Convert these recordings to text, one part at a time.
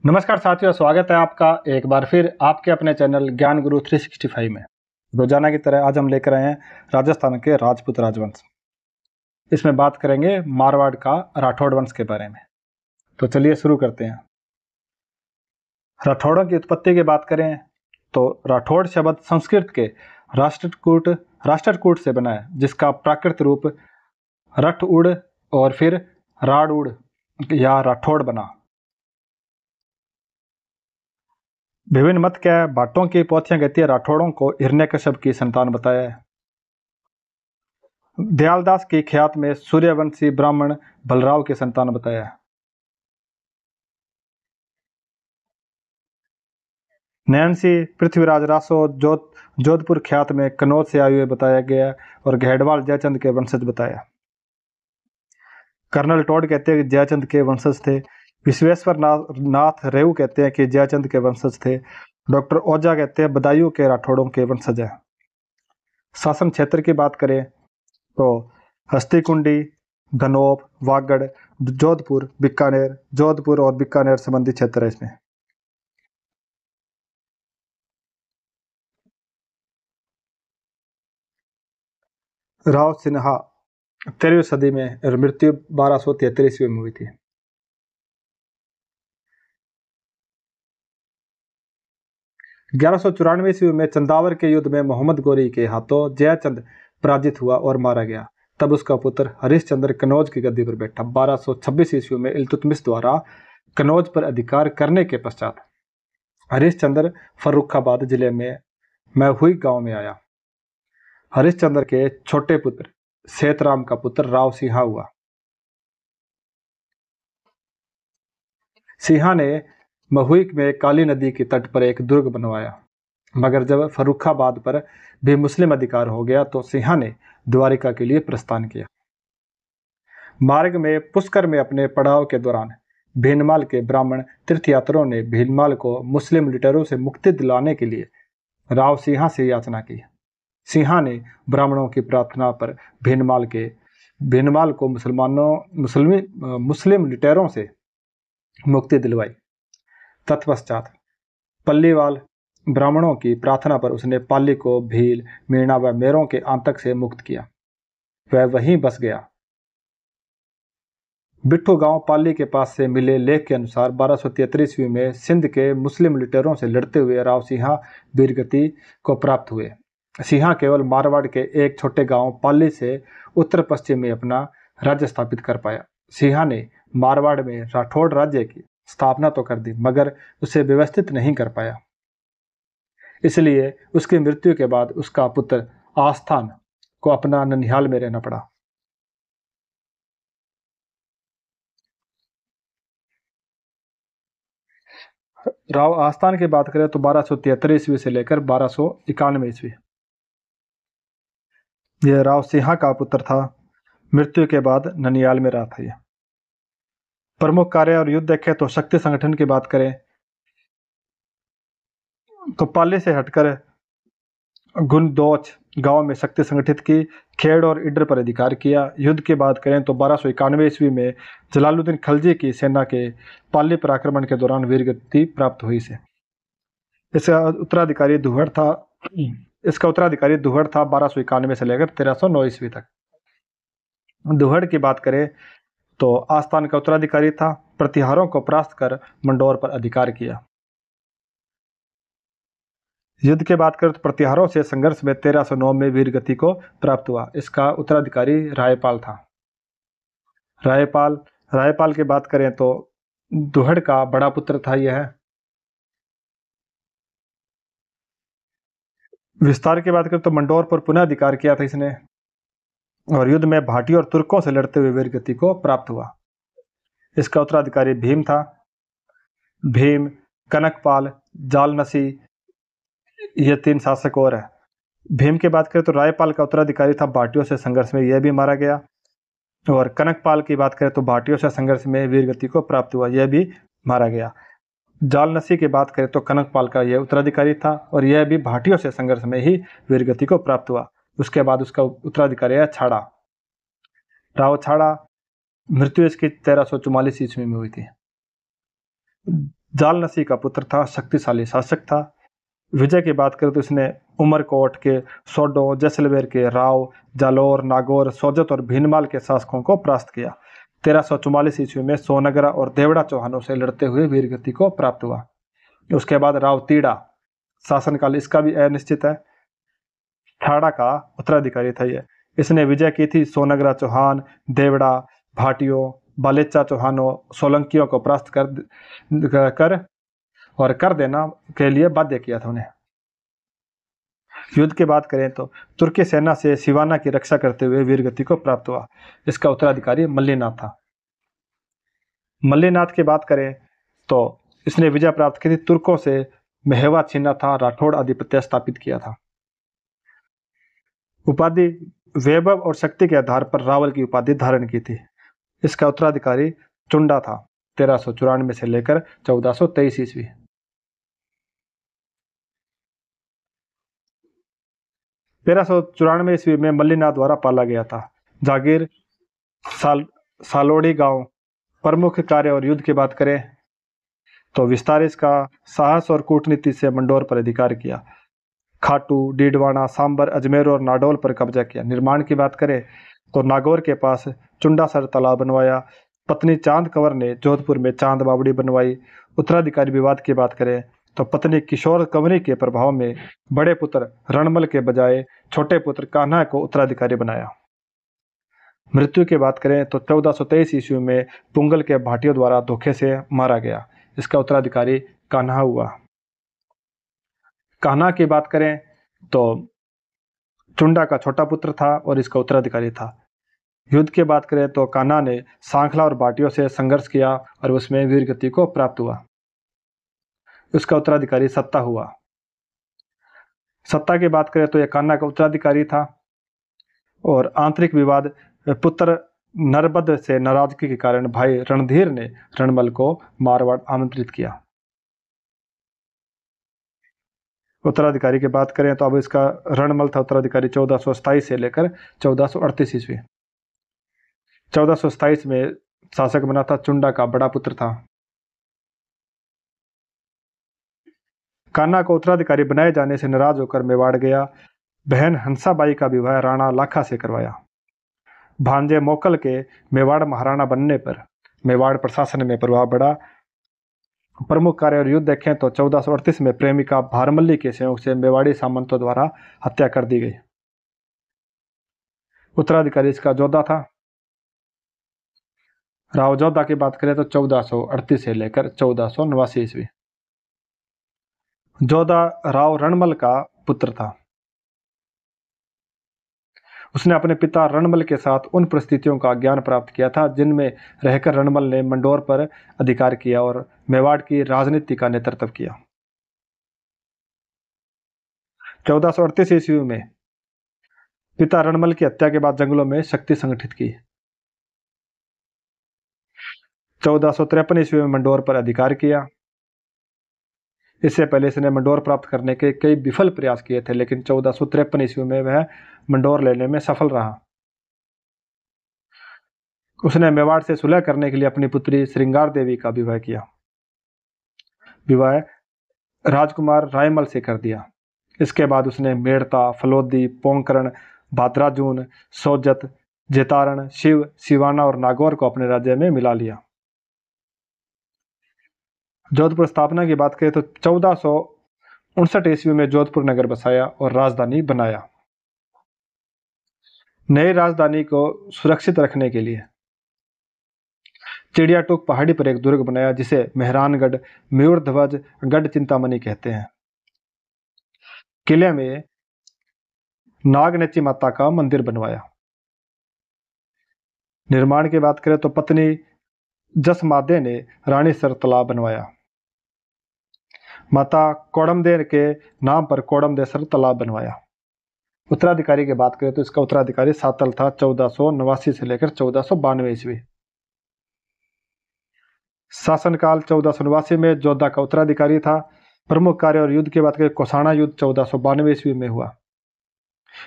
नमस्कार साथियों, स्वागत है आपका एक बार फिर आपके अपने चैनल ज्ञान गुरु 365 में। रोजाना की तरह आज हम लेकर आए हैं राजस्थान के राजपूत राजवंश। इसमें बात करेंगे मारवाड़ का राठौड़ वंश के बारे में। तो चलिए शुरू करते हैं। राठौड़ों की उत्पत्ति की बात करें तो राठौड़ शब्द संस्कृत के राष्ट्रकूट से बना है, जिसका प्राकृत रूप रठ उड़ और फिर राड़ उड़ या राठौड़ बना। विभिन्न मत के भाटों की पोथियां कहती है राठौड़ों को हिरण्यकश्यप की संतान बताया है। दयालदास की ख्यात में सूर्यवंशी ब्राह्मण बलराव की संतान बताया है। नैनसी पृथ्वीराज रासो जोधपुर ख्यात में कनौज से आयु बताया गया और घेड़वाल जयचंद के वंशज बताया। कर्नल टोड कहते हैं कि जयचंद के वंशज थे। विश्वेश्वर नाथ रेऊ कहते हैं कि जयचंद के वंशज थे। डॉक्टर ओझा कहते हैं बदायूं के राठौड़ों के वंशज है। शासन क्षेत्र की बात करें तो हस्तिकुंडी, धनोप, वागड़, जोधपुर और बीकानेर संबंधी क्षेत्र है इसमें। राव सिन्हा 13वीं सदी में मृत्यु 1273 ईस्वी में हुई थी। ग्यारह सौ 94 ईस्वी में चंदावर के युद्ध में मोहम्मद गोरी के हाथों जयचंद पराजित हुआ और मारा गया। तब उसका पुत्र हरिश्चंद्र कनौज की गद्दी पर बैठा। 1226 ईस्वी में इल्तुतमिश द्वारा कनौज पर अधिकार करने के पश्चात हरिश्चंद्र फर्रुखाबाद जिले में मैहुई गांव में आया। हरिश्चंद्र के छोटे पुत्र सेतराम का पुत्र राव सिंहा हुआ। सिंहा ने महुई में काली नदी के तट पर एक दुर्ग बनवाया, मगर जब फर्रुखाबाद पर भी मुस्लिम अधिकार हो गया तो सिंहा ने द्वारिका के लिए प्रस्थान किया। मार्ग में पुष्कर में अपने पड़ाव के दौरान भीनमाल के ब्राह्मण तीर्थयात्रियों ने भीनमाल को मुस्लिम लुटेरों से मुक्ति दिलाने के लिए राव सिंहा से याचना की। सिंहा ने ब्राह्मणों की प्रार्थना पर भीनमाल को मुस्लिम लुटेरों से मुक्ति दिलवाई। तत्पश्चात पल्लीवाल ब्राह्मणों की प्रार्थना पर उसने पाली को भील, मीणा व मेरों के आतंक से मुक्त किया। वह वहीं बस गया। बिट्ठू गांव पाली के पास से मिले लेख के अनुसार 1273 ईस्वी में सिंध के मुस्लिम लुटेरों से लड़ते हुए राव सिंहा वीरगति को प्राप्त हुए। सिंहा केवल मारवाड़ के एक छोटे गांव पाली से उत्तर पश्चिम में अपना राज्य स्थापित कर पाया। सिंहा ने मारवाड़ में राठौड़ राज्य की स्थापना तो कर दी, मगर उसे व्यवस्थित नहीं कर पाया। इसलिए उसकी मृत्यु के बाद उसका पुत्र आस्थान को अपना ननिहाल में रहना पड़ा। राव आस्थान की बात करें तो 1273 ईस्वी से लेकर 1291 ईस्वी यह राव सिंहा का पुत्र था। मृत्यु के बाद ननियाल में रहा था। यह प्रमुख कार्य और युद्ध देखें तो शक्ति संगठन की बात करें तो पाली से हटकर गुंदोच गांव में शक्ति संगठित की, खेड़ और इडर पर अधिकार किया। युद्ध की बात करें तो 1291 ईस्वी में जलालुद्दीन खलजी की सेना के पाली पर आक्रमण के दौरान वीरगति प्राप्त हुई से। इसका उत्तराधिकारी दुहड़ था 1291 से लेकर 1309 ईस्वी तक। दुहड़ की बात करें तो आस्थान का उत्तराधिकारी था। प्रतिहारों को परास्त कर मंडौर पर अधिकार किया। युद्ध की बात करें तो प्रतिहारों से संघर्ष में 1309 में वीरगति को प्राप्त हुआ। इसका उत्तराधिकारी रायपाल था। रायपाल की बात करें तो दुहड़ का बड़ा पुत्र था। यह विस्तार की बात करें तो मंडौर पर पुनः अधिकार किया था इसने, और युद्ध में भाटी और तुर्कों से लड़ते हुए वीरगति को प्राप्त हुआ। इसका उत्तराधिकारी भीम था। भीम, कनकपाल, जालनसी, ये 3 शासक और है। भीम की बात करें तो रायपाल का उत्तराधिकारी था। भाटियों से संघर्ष में यह भी मारा गया। और कनकपाल की बात करें तो भाटियों से संघर्ष में वीरगति को प्राप्त हुआ, यह भी मारा गया। जालनसी की बात करें तो कनकपाल का यह उत्तराधिकारी था और यह भी भाटियों से संघर्ष में ही वीरगति को प्राप्त हुआ। उसके बाद उसका उत्तराधिकारी है छाड़ा। राव छाड़ा मृत्यु इसकी 1344 ईस्वी में हुई थी। जालनसी का पुत्र था, शक्तिशाली शासक था। विजय की बात करें तो इसने उमरकोट के सोडो, जैसलमेर के राव, जालोर, नागौर, सोजत और भीनमाल के शासकों को परास्त किया। 1344 ईस्वी में सोनगरा और देवड़ा चौहानों से लड़ते हुए वीरगति को प्राप्त हुआ। उसके बाद राव तीड़ा, शासनकाल इसका भी अनिश्चित है, ठाड़ा का उत्तराधिकारी था ये। इसने विजय की थी सोनगरा चौहान, देवड़ा, भाटियों, बालेचा चौहानों, सोलंकियों को परास्त कर देना के लिए बाध्य किया था उन्हें। युद्ध की बात करें तो तुर्की सेना से सिवाना की रक्षा करते हुए वीरगति को प्राप्त हुआ। इसका उत्तराधिकारी मल्लीनाथ था। मल्लीनाथ की बात करें तो इसने विजय प्राप्त की थी, तुर्कों से मेहवा छीना था, राठौड़ आधिपत्य स्थापित किया था। उपाधि वैभव और शक्ति के आधार पर रावल की उपाधि धारण की थी। इसका उत्तराधिकारी चुंडा था, 1394 से लेकर 1423 ईस्वी। 1394 ईस्वी में मल्लीनाथ द्वारा पाला गया था। जागीर, सालोड़ी गांव, प्रमुख कार्य और युद्ध की बात करें तो विस्तारिस का साहस और कूटनीति से मंडोर पर अधिकार किया। खाटू, डीडवाना, सांबर, अजमेर और नाडोल पर कब्जा किया। निर्माण की बात करें तो नागौर के पास चुंडासर तालाब बनवाया। पत्नी चांद कंवर ने जोधपुर में चांद बावड़ी बनवाई। उत्तराधिकारी विवाद की बात करें तो पत्नी किशोर कंवरी के प्रभाव में बड़े पुत्र रणमल के बजाय छोटे पुत्र कान्हा को उत्तराधिकारी बनाया। मृत्यु की बात करें तो 1423 ईस्वी में पुंगल के भाटियों द्वारा धोखे से मारा गया। इसका उत्तराधिकारी कान्हा हुआ। कान्हा की बात करें तो चुंडा का छोटा पुत्र था और इसका उत्तराधिकारी था। युद्ध की बात करें तो कान्हा ने सांखला और भाटियों से संघर्ष किया और उसमें वीरगति को प्राप्त हुआ। उसका उत्तराधिकारी सत्ता हुआ। सत्ता की बात करें तो यह कान्हा का उत्तराधिकारी था। और आंतरिक विवाद, पुत्र नरबद से नाराजगी के कारण भाई रणधीर ने रणमल को मारवाड़ आमंत्रित किया। उत्तराधिकारी की बात करें तो अब इसका रणमल था उत्तराधिकारी 1427 से लेकर 1438 ईस्वी। 1427 में शासक बना था, चुंडा का बड़ा पुत्र था। कान्हा को उत्तराधिकारी बनाए जाने से नाराज होकर मेवाड़ गया। बहन हंसाबाई का विवाह राणा लाखा से करवाया। भांजे मोकल के मेवाड़ महाराणा बनने पर मेवाड़ प्रशासन में प्रभाव बढ़ा। प्रमुख कार्य और युद्ध देखें तो 1438 में प्रेमिका भारमल्ली के सहयोग से मेवाड़ी सामंतों द्वारा हत्या कर दी गई। उत्तराधिकारी इसका जोधा था। राव जोधा की बात करें तो 1438 से लेकर 1489 ईस्वी। जोधा राव रणमल का पुत्र था। उसने अपने पिता रणमल के साथ उन परिस्थितियों का ज्ञान प्राप्त किया था जिनमें रहकर रणमल ने मंडोर पर अधिकार किया और मेवाड़ की राजनीति का नेतृत्व किया। 1438 ईस्वी में पिता रणमल की हत्या के बाद जंगलों में शक्ति संगठित की। 1453 ईस्वी में मंडोर पर अधिकार किया। इससे पहले इसने मंडोर प्राप्त करने के कई विफल प्रयास किए थे, लेकिन 1453 ईस्वी में वह मंडोर लेने में सफल रहा। उसने मेवाड़ से सुलह करने के लिए अपनी पुत्री श्रृंगार देवी का विवाह किया। विवाह राजकुमार रायमल से कर दिया। इसके बाद उसने मेड़ता, फलोदी, पोंकरण, भाद्राजून, सोजत, जेतारण, शिव, सिवाना और नागौर को अपने राज्य में मिला लिया। जोधपुर स्थापना की बात करें तो 1459 ईस्वी में जोधपुर नगर बसाया और राजधानी बनाया। नई राजधानी को सुरक्षित रखने के लिए चिड़ियाटूक पहाड़ी पर एक दुर्ग बनाया जिसे मेहरानगढ़, मयूरध्वज गढ़ चिंतामणि कहते हैं। किले में नागनेची माता का मंदिर बनवाया। निर्माण की बात करें तो पत्नी जसमादे ने रानीसर तालाब बनवाया। माता कोडमदेव के नाम पर कोडमदेसर तालाब बनवाया। उत्तराधिकारी की बात करें तो इसका उत्तराधिकारी सातल था, 1489 से लेकर 1492 ईस्वी। शासनकाल 1489 में जोधा का उत्तराधिकारी था। प्रमुख कार्य और युद्ध की बात करें, कोसाणा युद्ध 1492 ईस्वी में हुआ।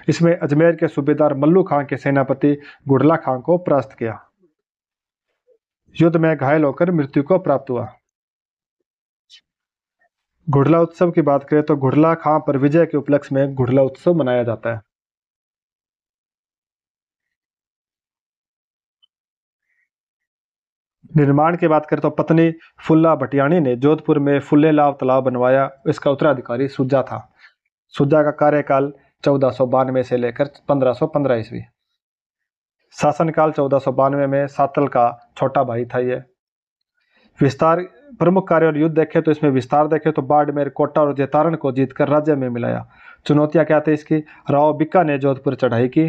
इसमें अजमेर के सूबेदार मल्लू खां के सेनापति गुडला खां को परास्त किया। युद्ध में घायल होकर मृत्यु को प्राप्त हुआ। घुड़ला उत्सव की बात करें तो घुड़ला खां पर विजय के उपलक्ष्य में घुड़ला उत्सव मनाया जाता है। निर्माण की बात करें तो पत्नी फुल्ला भटियाणी ने जोधपुर में फुल्लेलाव तालाब बनवाया। इसका उत्तराधिकारी सुजा था। सुजा का कार्यकाल 1492 से लेकर 1515 ईस्वी। शासनकाल 1492 में सातल का छोटा भाई था ये। विस्तार प्रमुख कार्य और युद्ध देखे तो इसमें विस्तार देखे तो बाड़मेर, कोटा और जेतारण को जीतकर राज्य में मिलाया। चुनौतियां क्या थी इसकी? राव बिक्का ने जोधपुर चढ़ाई की।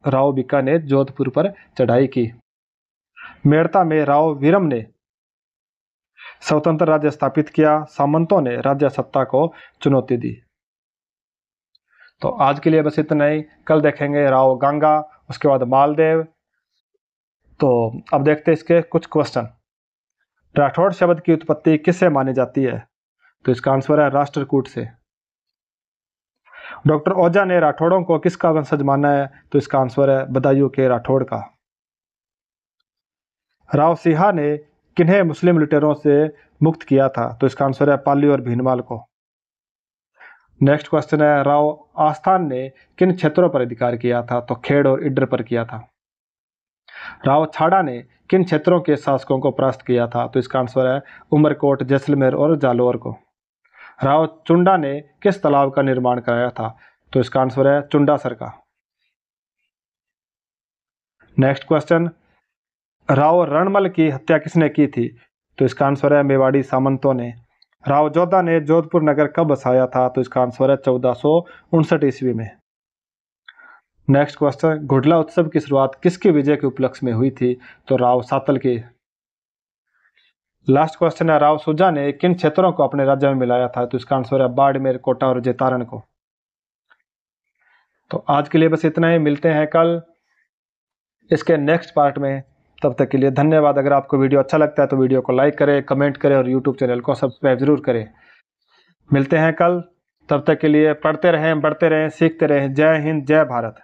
राव बिक्का ने जोधपुर पर चढ़ाई की। मेड़ता में राव वीरम ने स्वतंत्र राज्य स्थापित किया। सामंतों ने राज्य सत्ता को चुनौती दी। तो आज के लिए बस इतना ही। कल देखेंगे राव गांगा, उसके बाद मालदेव। तो अब देखते हैं इसके कुछ क्वेश्चन। राठौड़ शब्द की उत्पत्ति किससे मानी जाती है? तो इसका आंसर है राष्ट्रकूट से। डॉक्टर ओझा ने राठौड़ों को किसका वंशज माना है? तो इसका आंसर है बदायूं के राठौड़ का। राव सिंहा ने किन्हें मुस्लिम लुटेरों से मुक्त किया था? तो इसका आंसर है पाली और भीनमाल को। नेक्स्ट क्वेश्चन है राव आस्थान ने किन क्षेत्रों पर अधिकार किया था? तो खेड़ और इडर पर किया था। राव छाड़ा ने किन क्षेत्रों के शासकों को परास्त किया था? तो इसका आंसर है उमरकोट, जैसलमेर और जालौर को। राव चुंडा ने किस तालाब का निर्माण कराया था? तो इसका आंसर है चुंडासर का। नेक्स्ट क्वेश्चन, राव रणमल की हत्या किसने की थी? तो इसका आंसर है मेवाड़ी सामंतों ने। राव जोधा ने जोधपुर नगर कब बसाया था? तो इसका आंसर है 1459 ईस्वी में। नेक्स्ट क्वेश्चन, घुड़ला उत्सव की शुरुआत किसके विजय के उपलक्ष्य में हुई थी? तो राव सातल के। लास्ट क्वेश्चन है राव सुजा ने किन क्षेत्रों को अपने राज्य में मिलाया था? तो इसका आंसर है बाड़मेर, कोटा और जेतारण को। तो आज के लिए बस इतना ही। मिलते हैं कल इसके नेक्स्ट पार्ट में। तब तक के लिए धन्यवाद। अगर आपको वीडियो अच्छा लगता है तो वीडियो को लाइक करें, कमेंट करें और यूट्यूब चैनल को सब्सक्राइब जरूर करें। मिलते हैं कल। तब तक के लिए पढ़ते रहें, बढ़ते रहें, सीखते रहें। जय हिंद, जय भारत।